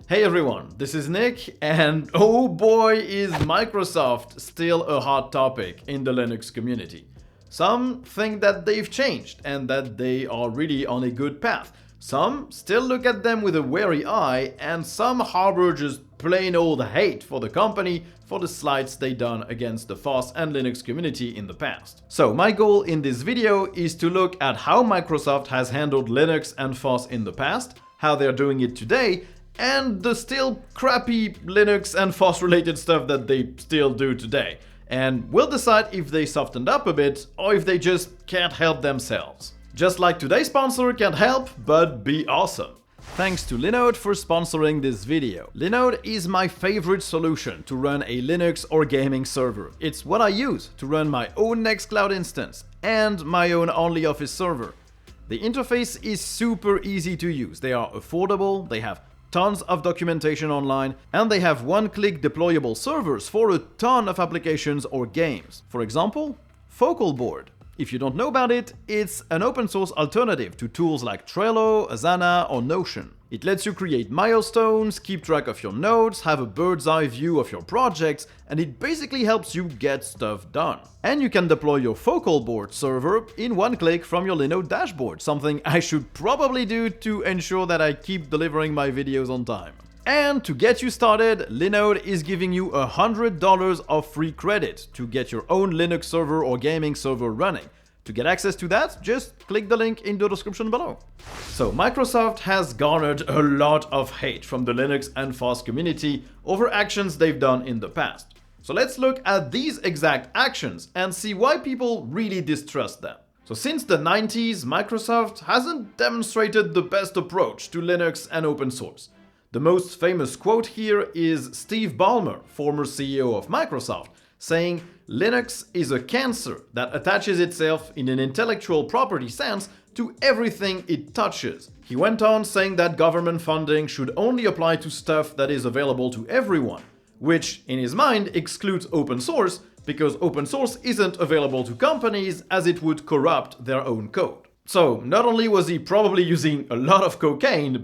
Hey everyone, this is Nick, and oh boy is Microsoft still a hot topic in the Linux community. Some think that they've changed and that they are really on a good path. Some still look at them with a wary eye, and some harbor just plain old hate for the company for the slights they done against the FOSS and Linux community in the past. So my goal in this video is to look at how Microsoft has handled Linux and FOSS in the past, how they're doing it today, and the still crappy Linux and FOSS related stuff that they still do today. And we'll decide if they softened up a bit or if they just can't help themselves. Just like today's sponsor can't help but be awesome. Thanks to Linode for sponsoring this video. Linode is my favorite solution to run a Linux or gaming server. It's what I use to run my own Nextcloud instance and my own OnlyOffice server. The interface is super easy to use. They are affordable, they have tons of documentation online, and they have one-click deployable servers for a ton of applications or games. For example, FocalBoard. If you don't know about it, it's an open source alternative to tools like Trello, Asana, or Notion. It lets you create milestones, keep track of your notes, have a bird's eye view of your projects, and it basically helps you get stuff done. And you can deploy your FocalBoard server in one click from your Linode dashboard, something I should probably do to ensure that I keep delivering my videos on time. And to get you started, Linode is giving you $100 of free credit to get your own Linux server or gaming server running. To get access to that, just click the link in the description below. So Microsoft has garnered a lot of hate from the Linux and FOSS community over actions they've done in the past. So let's look at these exact actions and see why people really distrust them. So since the 90s, Microsoft hasn't demonstrated the best approach to Linux and open source. The most famous quote here is Steve Ballmer, former CEO of Microsoft, saying, "Linux is a cancer that attaches itself in an intellectual property sense to everything it touches." He went on saying that government funding should only apply to stuff that is available to everyone, which in his mind excludes open source because open source isn't available to companies as it would corrupt their own code. So not only was he probably using a lot of cocaine,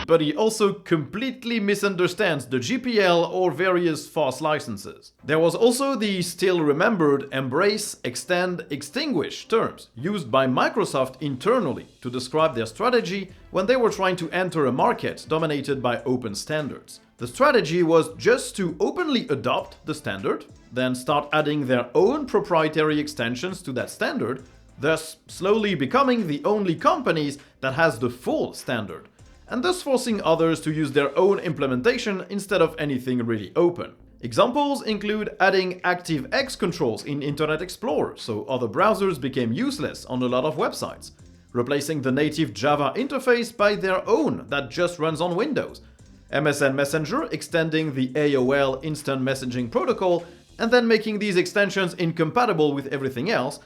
but he also completely misunderstands the GPL or various FOSS licenses. There was also the still remembered embrace, extend, extinguish terms used by Microsoft internally to describe their strategy when they were trying to enter a market dominated by open standards. The strategy was just to openly adopt the standard, then start adding their own proprietary extensions to that standard, thus slowly becoming the only companies that has the full standard, and thus forcing others to use their own implementation instead of anything really open. Examples include adding ActiveX controls in Internet Explorer, so other browsers became useless on a lot of websites, replacing the native Java interface by their own that just runs on Windows, MSN Messenger extending the AOL instant messaging protocol, and then making these extensions incompatible with everything else,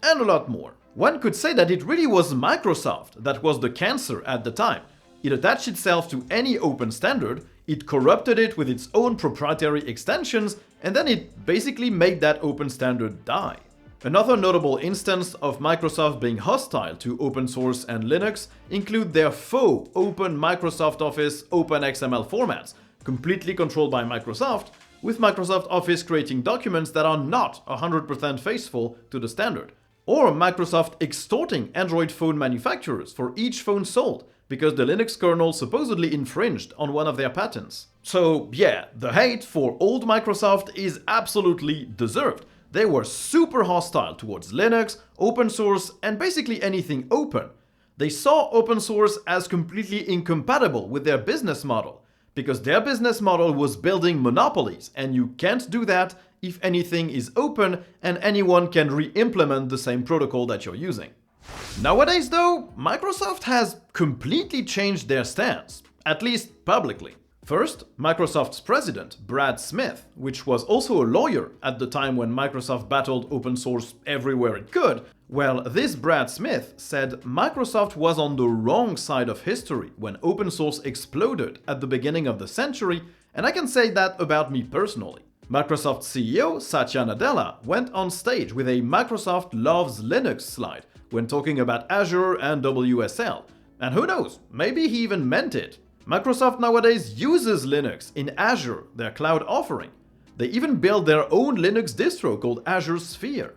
and a lot more. One could say that it really was Microsoft that was the cancer at the time. It attached itself to any open standard, it corrupted it with its own proprietary extensions, and then it basically made that open standard die. Another notable instance of Microsoft being hostile to open source and Linux include their faux open Microsoft Office OpenXML formats, completely controlled by Microsoft, with Microsoft Office creating documents that are not 100% faithful to the standard. Or Microsoft extorting Android phone manufacturers for each phone sold, because the Linux kernel supposedly infringed on one of their patents. So yeah, the hate for old Microsoft is absolutely deserved. They were super hostile towards Linux, open source, and basically anything open. They saw open source as completely incompatible with their business model, because their business model was building monopolies, and you can't do that if anything is open and anyone can re-implement the same protocol that you're using. Nowadays though, Microsoft has completely changed their stance, at least publicly. First, Microsoft's president, Brad Smith, which was also a lawyer at the time when Microsoft battled open source everywhere it could, well, this Brad Smith said Microsoft was on the wrong side of history when open source exploded at the beginning of the century, and I can say that about me personally. Microsoft CEO Satya Nadella went on stage with a Microsoft loves Linux slide when talking about Azure and WSL. And who knows, maybe he even meant it. Microsoft nowadays uses Linux in Azure, their cloud offering. They even build their own Linux distro called Azure Sphere.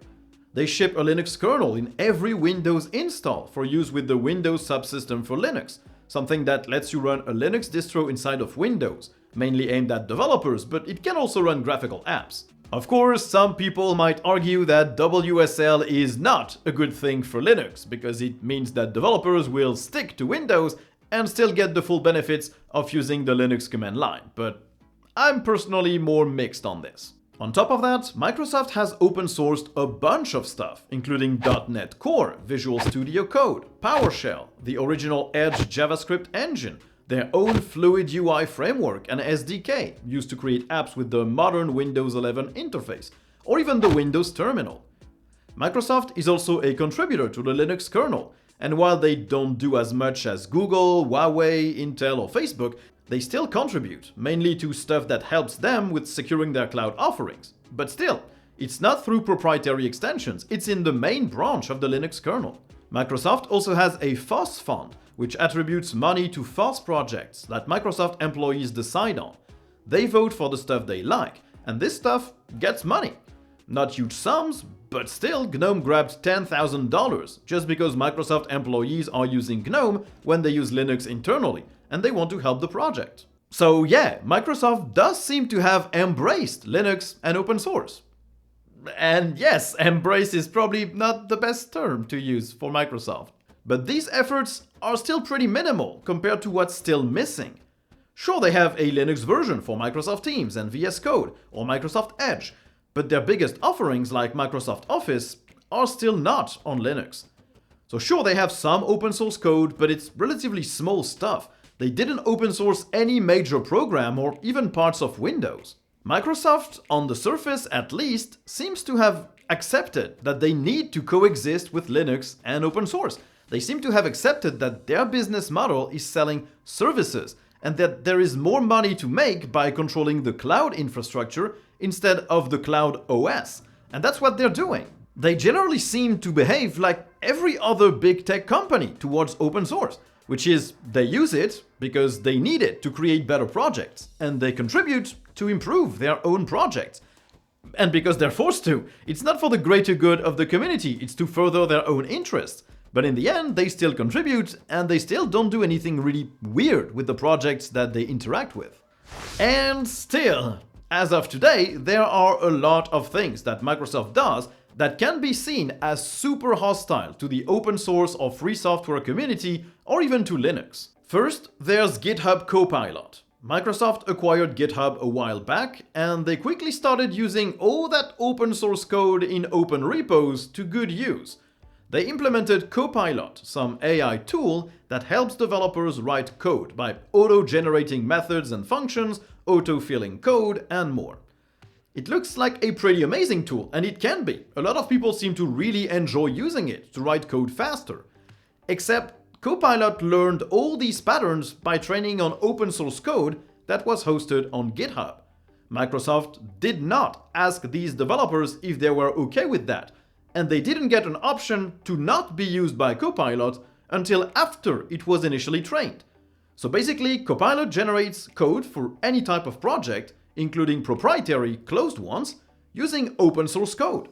They ship a Linux kernel in every Windows install for use with the Windows subsystem for Linux, something that lets you run a Linux distro inside of Windows, mainly aimed at developers, but it can also run graphical apps. Of course, some people might argue that WSL is not a good thing for Linux, because it means that developers will stick to Windows and still get the full benefits of using the Linux command line, but I'm personally more mixed on this. On top of that, Microsoft has open sourced a bunch of stuff, including .NET Core, Visual Studio Code, PowerShell, the original Edge JavaScript engine, their own Fluid UI framework and SDK, used to create apps with the modern Windows 11 interface, or even the Windows terminal. Microsoft is also a contributor to the Linux kernel, and while they don't do as much as Google, Huawei, Intel or Facebook, they still contribute, mainly to stuff that helps them with securing their cloud offerings. But still, it's not through proprietary extensions, it's in the main branch of the Linux kernel. Microsoft also has a FOSS fund, which attributes money to FOSS projects that Microsoft employees decide on. They vote for the stuff they like, and this stuff gets money. Not huge sums, but still, GNOME grabbed $10,000 just because Microsoft employees are using GNOME when they use Linux internally, and they want to help the project. So yeah, Microsoft does seem to have embraced Linux and open source. And yes, embrace is probably not the best term to use for Microsoft. But these efforts are still pretty minimal compared to what's still missing. Sure, they have a Linux version for Microsoft Teams and VS Code or Microsoft Edge, but their biggest offerings like Microsoft Office are still not on Linux. So sure, they have some open source code, but it's relatively small stuff. They didn't open source any major program or even parts of Windows. Microsoft, on the surface at least, seems to have accepted that they need to coexist with Linux and open source. They seem to have accepted that their business model is selling services and that there is more money to make by controlling the cloud infrastructure instead of the cloud OS. And that's what they're doing. They generally seem to behave like every other big tech company towards open source, which is they use it because they need it to create better projects, and they contribute to improve their own projects. And because they're forced to, it's not for the greater good of the community, it's to further their own interests. But in the end, they still contribute, and they still don't do anything really weird with the projects that they interact with. And still, as of today, there are a lot of things that Microsoft does that can be seen as super hostile to the open source or free software community or even to Linux. First, there's GitHub Copilot. Microsoft acquired GitHub a while back, and they quickly started using all that open source code in open repos to good use. They implemented Copilot, some AI tool that helps developers write code by auto-generating methods and functions, auto-filling code, and more. It looks like a pretty amazing tool, and it can be. A lot of people seem to really enjoy using it to write code faster. Except Copilot learned all these patterns by training on open source code that was hosted on GitHub. Microsoft did not ask these developers if they were okay with that, and they didn't get an option to not be used by Copilot until after it was initially trained. So basically, Copilot generates code for any type of project, including proprietary closed ones, using open source code.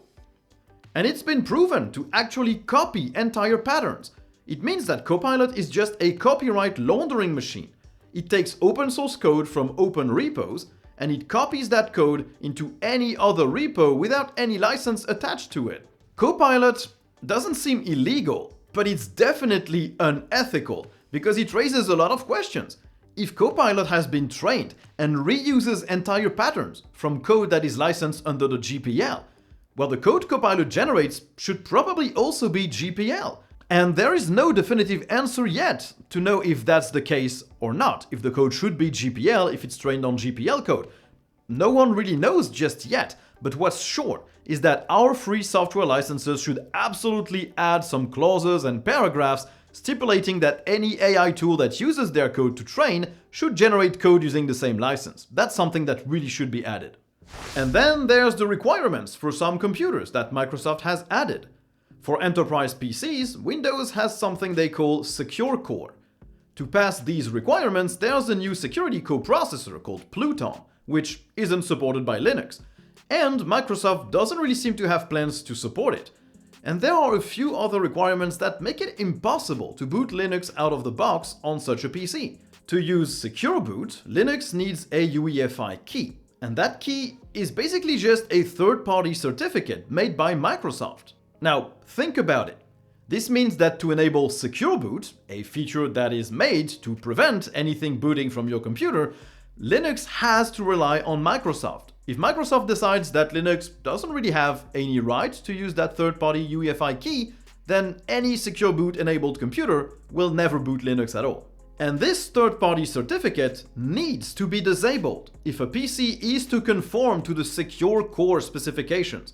And it's been proven to actually copy entire patterns. It means that Copilot is just a copyright laundering machine. It takes open source code from open repos and it copies that code into any other repo without any license attached to it. Copilot doesn't seem illegal, but it's definitely unethical because it raises a lot of questions. If Copilot has been trained and reuses entire patterns from code that is licensed under the GPL, well, the code Copilot generates should probably also be GPL. And there is no definitive answer yet to know if that's the case or not, if the code should be GPL if it's trained on GPL code. No one really knows just yet, but what's sure is that our free software licenses should absolutely add some clauses and paragraphs stipulating that any AI tool that uses their code to train should generate code using the same license. That's something that really should be added. And then there's the requirements for some computers that Microsoft has added. For enterprise PCs, Windows has something they call Secure Core. To pass these requirements, there's a new security coprocessor called Pluton, which isn't supported by Linux. And Microsoft doesn't really seem to have plans to support it. And there are a few other requirements that make it impossible to boot Linux out of the box on such a PC. To use Secure Boot, Linux needs a UEFI key, and that key is basically just a third-party certificate made by Microsoft. Now, think about it. This means that to enable Secure Boot, a feature that is made to prevent anything booting from your computer, Linux has to rely on Microsoft. If Microsoft decides that Linux doesn't really have any right to use that third-party UEFI key, then any Secure Boot enabled computer will never boot Linux at all. And this third-party certificate needs to be disabled if a PC is to conform to the Secure Core specifications,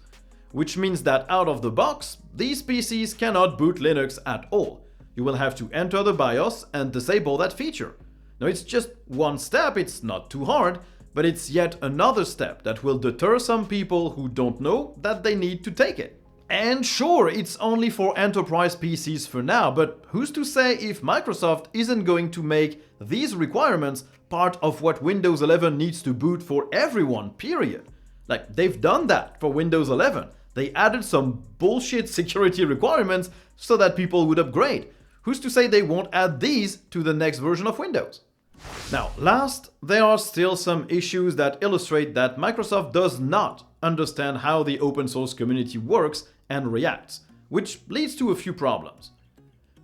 which means that out of the box, these PCs cannot boot Linux at all. You will have to enter the BIOS and disable that feature. Now, it's just one step, it's not too hard, but it's yet another step that will deter some people who don't know that they need to take it. And sure, it's only for enterprise PCs for now, but who's to say if Microsoft isn't going to make these requirements part of what Windows 11 needs to boot for everyone, period? Like, they've done that for Windows 11. They added some bullshit security requirements so that people would upgrade. Who's to say they won't add these to the next version of Windows? Now, last, there are still some issues that illustrate that Microsoft does not understand how the open source community works and reacts, which leads to a few problems.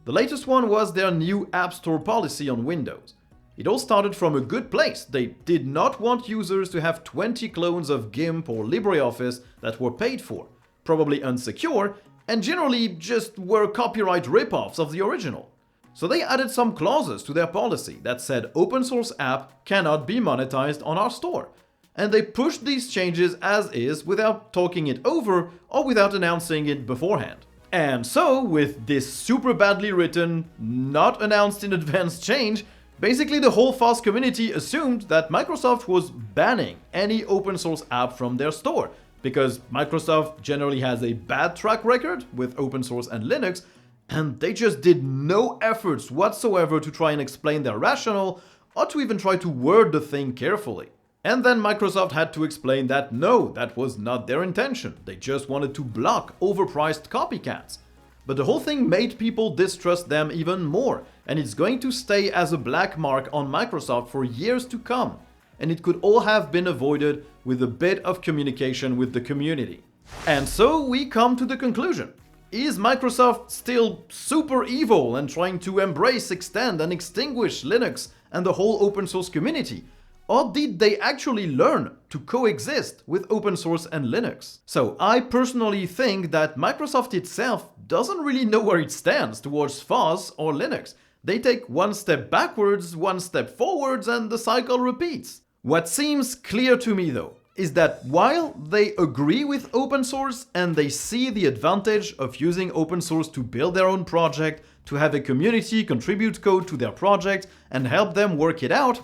The latest one was their new App Store policy on Windows. It all started from a good place. They did not want users to have 20 clones of GIMP or LibreOffice that were paid for, probably unsecure, and generally just were copyright ripoffs of the original. So they added some clauses to their policy that said open source app cannot be monetized on our store. And they pushed these changes as is without talking it over or without announcing it beforehand. And so, with this super badly written, not announced in advance change, basically the whole FOSS community assumed that Microsoft was banning any open source app from their store, because Microsoft generally has a bad track record with open source and Linux, and they just did no efforts whatsoever to try and explain their rationale or to even try to word the thing carefully. And then Microsoft had to explain that no, that was not their intention. They just wanted to block overpriced copycats. But the whole thing made people distrust them even more, and it's going to stay as a black mark on Microsoft for years to come. And it could all have been avoided with a bit of communication with the community. And so we come to the conclusion. Is Microsoft still super evil and trying to embrace, extend, and extinguish Linux and the whole open source community? Or did they actually learn to coexist with open source and Linux? So I personally think that Microsoft itself doesn't really know where it stands towards FOSS or Linux. They take one step backwards, one step forwards, and the cycle repeats. What seems clear to me though, is that while they agree with open source and they see the advantage of using open source to build their own project, to have a community contribute code to their project and help them work it out,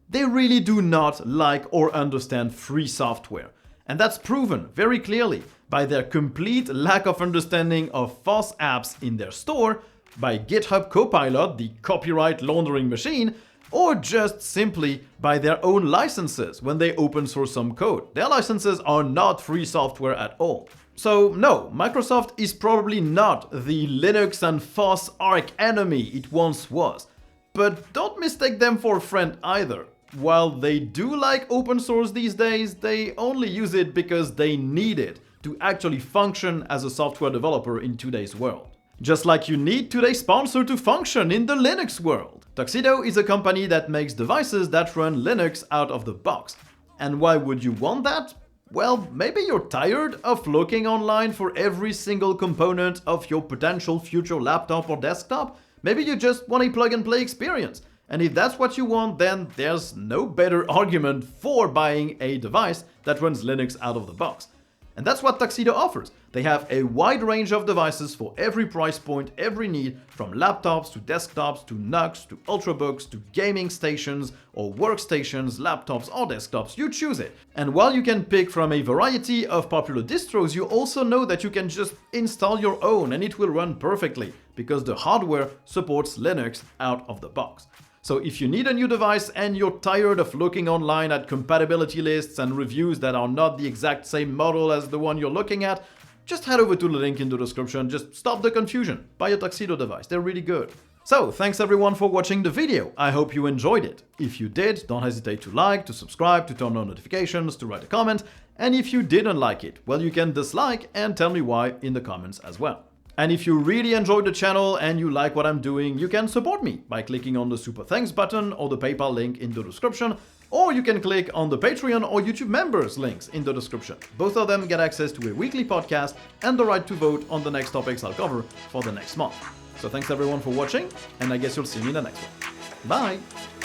they really do not like or understand free software. And that's proven very clearly by their complete lack of understanding of FOSS apps in their store, by GitHub Copilot, the copyright laundering machine, or just simply by their own licenses when they open source some code. Their licenses are not free software at all. So no, Microsoft is probably not the Linux and FOSS arch enemy it once was. But don't mistake them for a friend either. While they do like open source these days, they only use it because they need it to actually function as a software developer in today's world. Just like you need today's sponsor to function in the Linux world. Tuxedo is a company that makes devices that run Linux out of the box. And why would you want that? Well, maybe you're tired of looking online for every single component of your potential future laptop or desktop. Maybe you just want a plug-and-play experience. And if that's what you want, then there's no better argument for buying a device that runs Linux out of the box. And that's what Tuxedo offers. They have a wide range of devices for every price point, every need, from laptops to desktops to NUCs to ultrabooks to gaming stations or workstations, laptops or desktops, you choose it. And while you can pick from a variety of popular distros, you also know that you can just install your own and it will run perfectly because the hardware supports Linux out of the box. So if you need a new device and you're tired of looking online at compatibility lists and reviews that are not the exact same model as the one you're looking at, just head over to the link in the description, just stop the confusion, buy a Tuxedo device, they're really good. So thanks everyone for watching the video, I hope you enjoyed it. If you did, don't hesitate to like, to subscribe, to turn on notifications, to write a comment, and if you didn't like it, well, you can dislike and tell me why in the comments as well. And if you really enjoyed the channel and you like what I'm doing, you can support me by clicking on the Super Thanks button or the PayPal link in the description, or you can click on the Patreon or YouTube members links in the description. Both of them get access to a weekly podcast and the right to vote on the next topics I'll cover for the next month. So thanks everyone for watching, and I guess you'll see me in the next one. Bye!